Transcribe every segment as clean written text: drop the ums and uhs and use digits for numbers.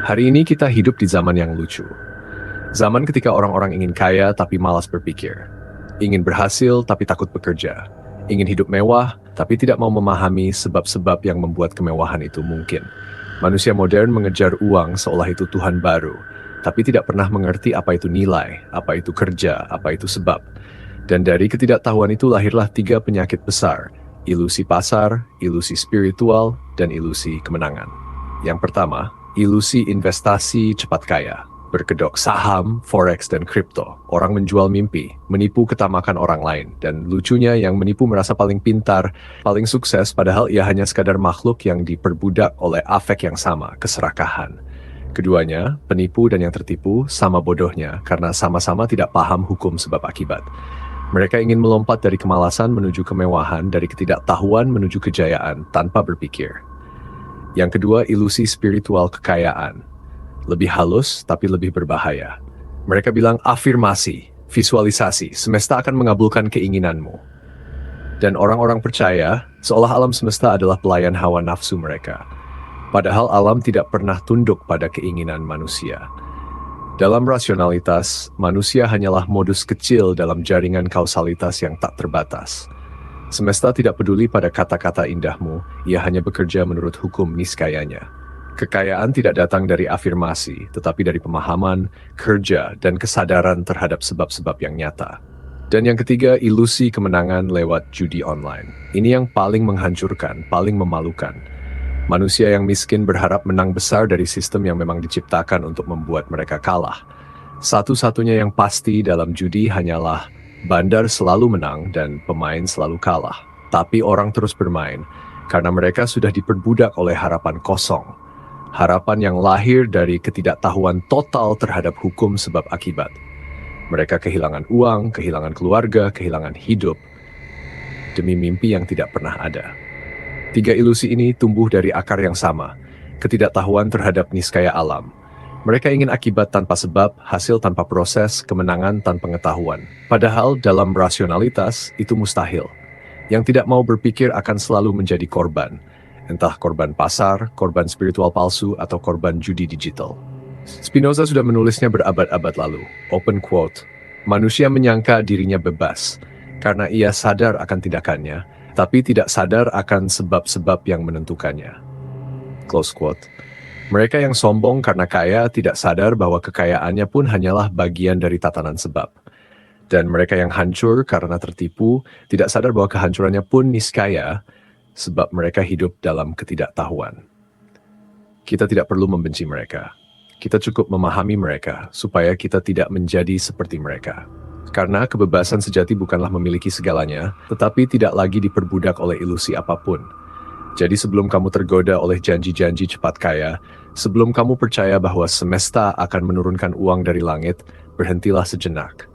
Hari ini kita hidup di zaman yang lucu. Zaman ketika orang-orang ingin kaya tapi malas berpikir. Ingin berhasil tapi takut bekerja. Ingin hidup mewah tapi tidak mau memahami sebab-sebab yang membuat kemewahan itu mungkin. Manusia modern mengejar uang seolah itu Tuhan baru, tapi tidak pernah mengerti apa itu nilai, apa itu kerja, apa itu sebab. Dan dari ketidaktahuan itu lahirlah 3 penyakit besar: ilusi pasar, ilusi spiritual, dan ilusi kemenangan. Yang pertama, ilusi investasi cepat kaya. Berkedok saham, forex, dan kripto. Orang menjual mimpi, menipu ketamakan orang lain. Dan lucunya yang menipu merasa paling pintar, paling sukses, padahal ia hanya sekadar makhluk yang diperbudak oleh afek yang sama, keserakahan. Keduanya, penipu dan yang tertipu, sama bodohnya karena sama-sama tidak paham hukum sebab akibat. Mereka ingin melompat dari kemalasan menuju kemewahan, dari ketidaktahuan menuju kejayaan tanpa berpikir. Yang kedua, ilusi spiritual kekayaan. Lebih halus, tapi lebih berbahaya. Mereka bilang afirmasi, visualisasi, semesta akan mengabulkan keinginanmu. Dan orang-orang percaya, seolah alam semesta adalah pelayan hawa nafsu mereka. Padahal alam tidak pernah tunduk pada keinginan manusia. Dalam rasionalitas, manusia hanyalah modus kecil dalam jaringan kausalitas yang tak terbatas. Semesta tidak peduli pada kata-kata indahmu, ia hanya bekerja menurut hukum niskayanya. Kekayaan tidak datang dari afirmasi, tetapi dari pemahaman, kerja, dan kesadaran terhadap sebab-sebab yang nyata. Dan yang ketiga, ilusi kemenangan lewat judi online. Ini yang paling menghancurkan, paling memalukan. Manusia yang miskin berharap menang besar dari sistem yang memang diciptakan untuk membuat mereka kalah. Satu-satunya yang pasti dalam judi hanyalah bandar selalu menang dan pemain selalu kalah. Tapi orang terus bermain karena mereka sudah diperbudak oleh harapan kosong. Harapan yang lahir dari ketidaktahuan total terhadap hukum sebab akibat. Mereka kehilangan uang, kehilangan keluarga, kehilangan hidup demi mimpi yang tidak pernah ada. 3 ilusi ini tumbuh dari akar yang sama, ketidaktahuan terhadap niskaya alam. Mereka ingin akibat tanpa sebab, hasil tanpa proses, kemenangan tanpa pengetahuan. Padahal dalam rasionalitas itu mustahil. Yang tidak mau berpikir akan selalu menjadi korban. Entah korban pasar, korban spiritual palsu, atau korban judi digital. Spinoza sudah menulisnya berabad-abad lalu. Open quote, manusia menyangka dirinya bebas karena ia sadar akan tindakannya, tapi tidak sadar akan sebab-sebab yang menentukannya. Close quote. Mereka yang sombong karena kaya tidak sadar bahwa kekayaannya pun hanyalah bagian dari tatanan sebab. Dan mereka yang hancur karena tertipu tidak sadar bahwa kehancurannya pun niskaya sebab mereka hidup dalam ketidaktahuan. Kita tidak perlu membenci mereka. Kita cukup memahami mereka supaya kita tidak menjadi seperti mereka. Karena kebebasan sejati bukanlah memiliki segalanya, tetapi tidak lagi diperbudak oleh ilusi apapun. Jadi sebelum kamu tergoda oleh janji-janji cepat kaya, sebelum kamu percaya bahwa semesta akan menurunkan uang dari langit, berhentilah sejenak.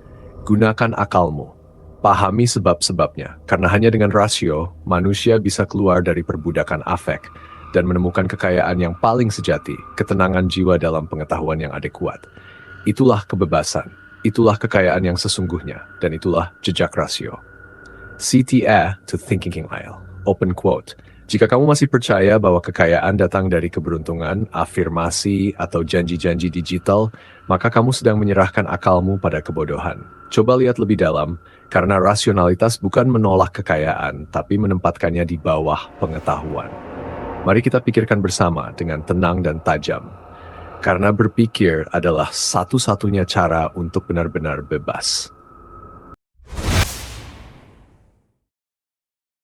Gunakan akalmu. Pahami sebab-sebabnya, karena hanya dengan rasio, manusia bisa keluar dari perbudakan afek dan menemukan kekayaan yang paling sejati, ketenangan jiwa dalam pengetahuan yang adekuat. Itulah kebebasan, itulah kekayaan yang sesungguhnya, dan itulah jejak rasio. CTA to Thinking Isle. Open quote. Jika kamu masih percaya bahwa kekayaan datang dari keberuntungan, afirmasi, atau janji-janji digital, maka kamu sedang menyerahkan akalmu pada kebodohan. Coba lihat lebih dalam, karena rasionalitas bukan menolak kekayaan, tapi menempatkannya di bawah pengetahuan. Mari kita pikirkan bersama dengan tenang dan tajam. Karena berpikir adalah satu-satunya cara untuk benar-benar bebas.